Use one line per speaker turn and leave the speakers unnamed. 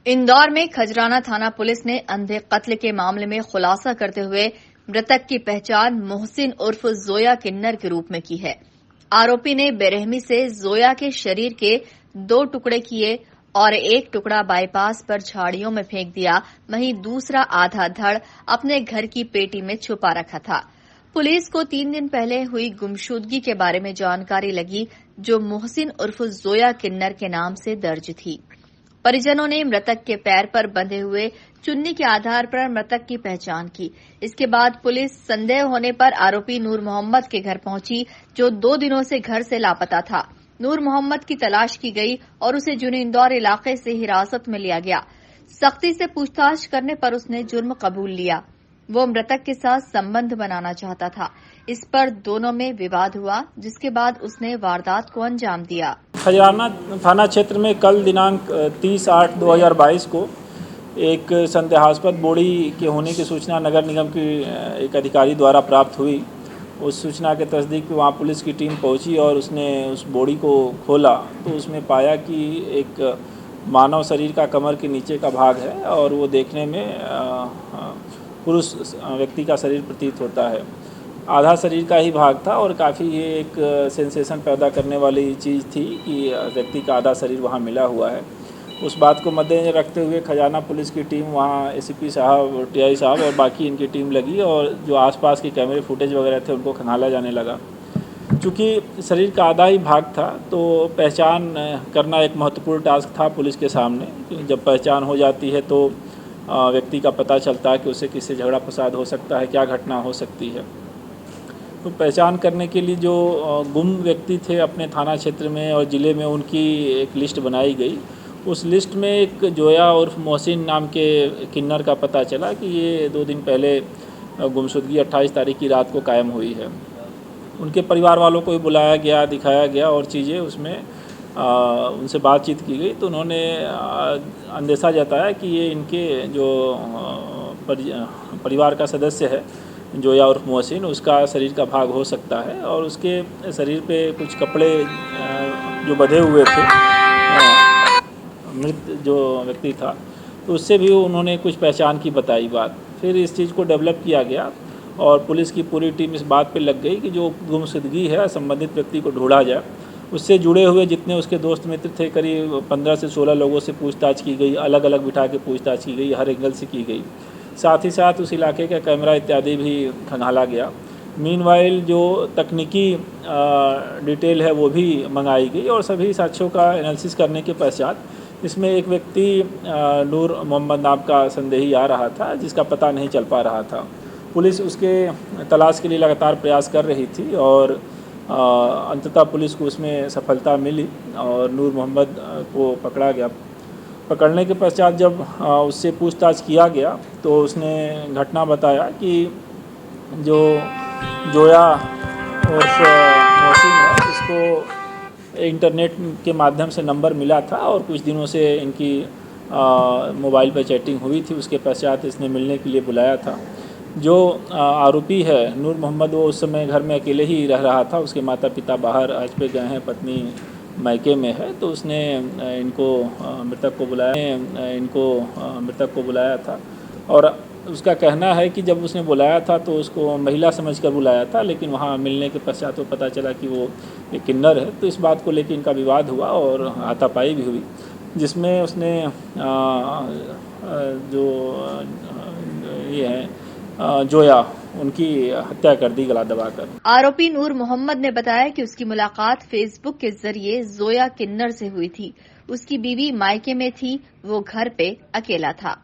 इंदौर में खजराना थाना पुलिस ने अंधे कत्ल के मामले में खुलासा करते हुए मृतक की पहचान मोहसिन उर्फ जोया किन्नर के रूप में की है। आरोपी ने बेरहमी से जोया के शरीर के 2 टुकड़े किए और एक टुकड़ा बाईपास पर झाड़ियों में फेंक दिया, वहीं दूसरा आधा धड़ अपने घर की पेटी में छुपा रखा था। पुलिस को 3 दिन पहले हुई गुमशुदगी के बारे में जानकारी लगी, जो मोहसिन उर्फ जोया किन्नर के नाम से दर्ज थी। परिजनों ने मृतक के पैर पर बंधे हुए चुन्नी के आधार पर मृतक की पहचान की। इसके बाद पुलिस संदेह होने पर आरोपी नूर मोहम्मद के घर पहुंची, जो 2 दिनों से घर से लापता था। नूर मोहम्मद की तलाश की गई और उसे जुनी इंदौर इलाके से हिरासत में लिया गया। सख्ती से पूछताछ करने पर उसने जुर्म कबूल लिया। वो मृतक के साथ संबंध बनाना चाहता था। इस पर दोनों में विवाद हुआ, जिसके बाद उसने वारदात को अंजाम दिया।
खजराना थाना क्षेत्र में कल दिनांक 30/8/2022 को एक संदेहास्पद बोड़ी के होने की सूचना नगर निगम की एक अधिकारी द्वारा प्राप्त हुई। उस सूचना के तस्दीक पे वहाँ पुलिस की टीम पहुंची और उसने उस बोड़ी को खोला तो उसमें पाया कि एक मानव शरीर का कमर के नीचे का भाग है और वो देखने में पुरुष व्यक्ति का शरीर प्रतीत होता है। आधा शरीर का ही भाग था और काफ़ी ये एक सेंसेशन पैदा करने वाली चीज़ थी कि व्यक्ति का आधा शरीर वहाँ मिला हुआ है। उस बात को मद्देनजर रखते हुए खजाना पुलिस की टीम वहाँ एसीपी साहब, टीआई साहब और बाकी इनकी टीम लगी और जो आसपास के कैमरे फुटेज वगैरह थे उनको खंगाला जाने लगा। चूँकि शरीर का आधा ही भाग था तो पहचान करना एक महत्वपूर्ण टास्क था पुलिस के सामने। जब पहचान हो जाती है तो व्यक्ति का पता चलता है कि उसे किससे झगड़ा फसाद हो सकता है, क्या घटना हो सकती है। तो पहचान करने के लिए जो गुम व्यक्ति थे अपने थाना क्षेत्र में और ज़िले में, उनकी एक लिस्ट बनाई गई। उस लिस्ट में एक जोया उर्फ मोहसिन नाम के किन्नर का पता चला कि ये 2 दिन पहले गुमशुदगी 28 तारीख की रात को कायम हुई है। उनके परिवार वालों को भी बुलाया गया, दिखाया गया और चीज़ें उसमें उनसे बातचीत की गई तो उन्होंने अंदेशा जताया कि ये इनके जो परिवार का सदस्य है जोया उर्फ मोहसिन, उसका शरीर का भाग हो सकता है और उसके शरीर पे कुछ कपड़े जो बंधे हुए थे, मृत जो व्यक्ति था, तो उससे भी उन्होंने कुछ पहचान की बताई बात। फिर इस चीज़ को डेवलप किया गया और पुलिस की पूरी टीम इस बात पे लग गई कि जो गुमशुदगी है संबंधित व्यक्ति को ढूंढा जाए। उससे जुड़े हुए जितने उसके दोस्त मित्र थे, करीब 15 से 16 लोगों से पूछताछ की गई, अलग अलग बिठा के पूछताछ की गई, हर एंगल से की गई। साथ ही साथ उस इलाके का कैमरा इत्यादि भी खंगाला गया। मीनवाइल जो तकनीकी डिटेल है वो भी मंगाई गई और सभी साक्ष्यों का एनालिसिस करने के पश्चात इसमें एक व्यक्ति नूर मोहम्मद नाम का संदेही आ रहा था, जिसका पता नहीं चल पा रहा था। पुलिस उसके तलाश के लिए लगातार प्रयास कर रही थी और अंततः पुलिस को उसमें सफलता मिली और नूर मोहम्मद को पकड़ा गया। पकड़ने के पश्चात जब उससे पूछताछ किया गया तो उसने घटना बताया कि जो जोया उर्फ मोहसिन है, इसको इंटरनेट के माध्यम से नंबर मिला था और कुछ दिनों से इनकी मोबाइल पर चैटिंग हुई थी। उसके पश्चात इसने मिलने के लिए बुलाया था। जो आरोपी है नूर मोहम्मद, वो उस समय घर में अकेले ही रह रहा था। उसके माता पिता बाहर आज पे गए हैं, पत्नी मायके में है, तो उसने इनको मृतक को बुलाया था और उसका कहना है कि जब उसने बुलाया था तो उसको महिला समझकर बुलाया था, लेकिन वहाँ मिलने के पश्चात वो पता चला कि वो एक किन्नर है। तो इस बात को लेकर इनका विवाद हुआ और हाथापाई भी हुई, जिसमें उसने जो ये है जोया, उनकी हत्या कर दी गला दबाकर।
आरोपी नूर मोहम्मद ने बताया कि उसकी मुलाकात फेसबुक के जरिए जोया किन्नर से हुई थी। उसकी बीवी मायके में थी, वो घर पे अकेला था।